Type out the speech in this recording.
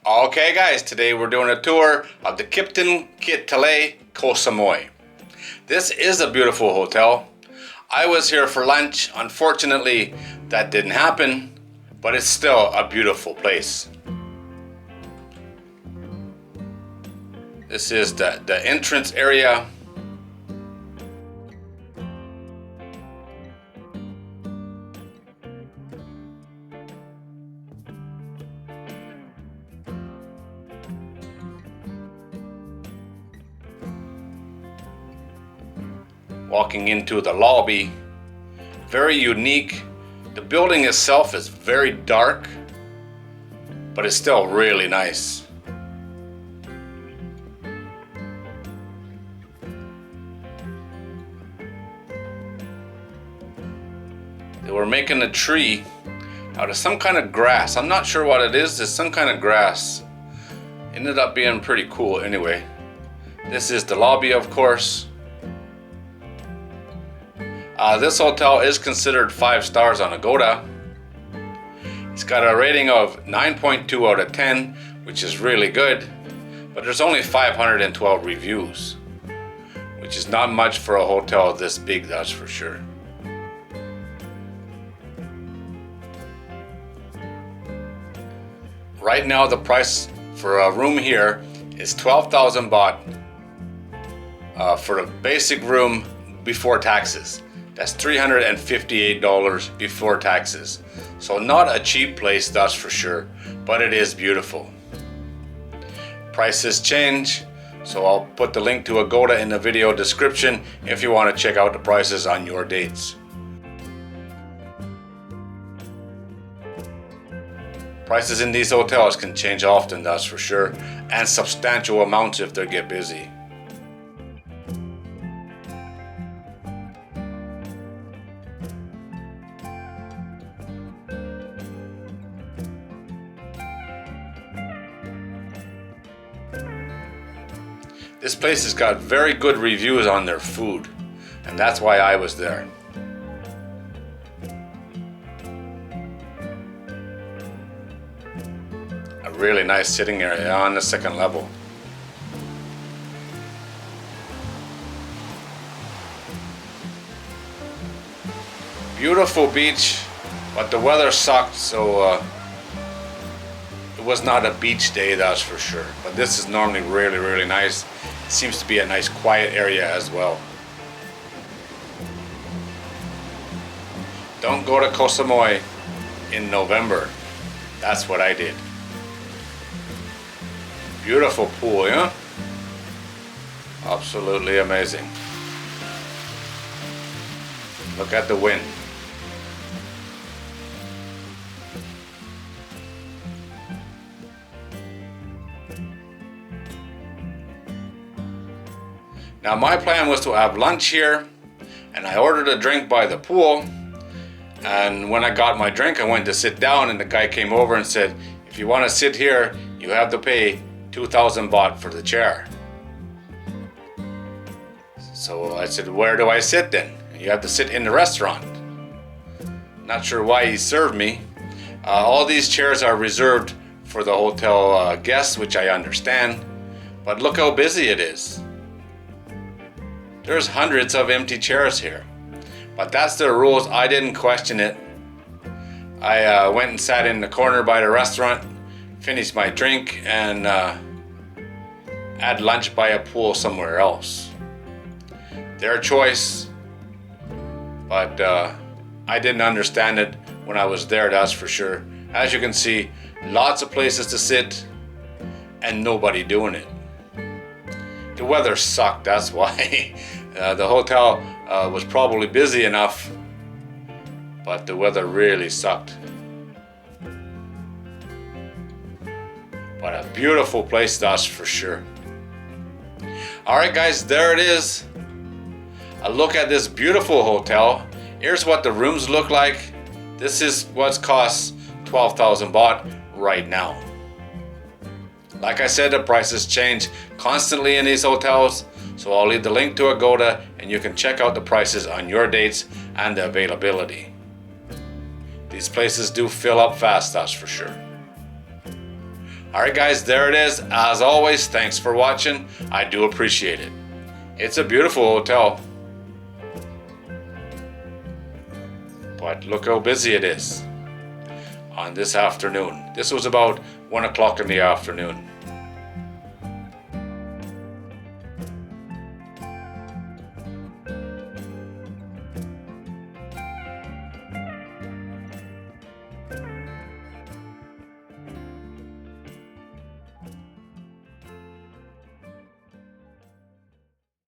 Okay guys, today we're doing a tour of the Kimpton, Kitalay, Koh Samui. This is a beautiful hotel. I was here for lunch. Unfortunately, that didn't happen, but it's still a beautiful place. This is the entrance area. Walking into the lobby, very unique. The building itself is very dark, but it's still really nice. They were making a tree out of some kind of grass. I'm not sure what it is. It's some kind of grass. Ended up being pretty cool anyway. This is the lobby, of course. This hotel is considered 5 stars on Agoda. It's got a rating of 9.2 out of 10, which is really good, but there's only 512 reviews, which is not much for a hotel this big, that's for sure. Right now the price for a room here is 12,000 baht for the basic room before taxes. That's $358 before taxes. So not a cheap place, that's for sure, but it is beautiful. Prices change, so I'll put the link to Agoda in the video description if you want to check out the prices on your dates. Prices in these hotels can change often, that's for sure, and substantial amounts if they get busy. This place has got very good reviews on their food, and that's why I was there. A really nice sitting area on the second level. Beautiful beach, but the weather sucked, so it was not a beach day, that's for sure. But this is normally really, really nice. It seems to be a nice quiet area as well. Don't go to Koh Samui in November. That's what I did. Beautiful pool, yeah? Absolutely amazing. Look at the wind. Now my plan was to have lunch here, and I ordered a drink by the pool, and when I got my drink I went to sit down and the guy came over and said, if you want to sit here you have to pay 2,000 baht for the chair. So I said, where do I sit then? You have to sit in the restaurant. Not sure why he served me. All these chairs are reserved for the hotel guests, which I understand, but look how busy it is. There's hundreds of empty chairs here, but that's their rules. I didn't question it. I went and sat in the corner by the restaurant, finished my drink, and had lunch by a pool somewhere else. Their choice, but I didn't understand it when I was there, that's for sure. As you can see, lots of places to sit and nobody doing it. The weather sucked, that's why. The hotel was probably busy enough, but the weather really sucked. But a beautiful place, that's for sure. Alright guys, there it is. A look at this beautiful hotel. Here's what the rooms look like. This is what costs 12,000 baht right now. Like I said, the prices change constantly in these hotels, so I'll leave the link to Agoda and you can check out the prices on your dates and the availability. These places do fill up fast, that's for sure. Alright guys, there it is. As always, thanks for watching. I do appreciate it. It's a beautiful hotel. But look how busy it is on this afternoon. This was about 1 o'clock in the afternoon.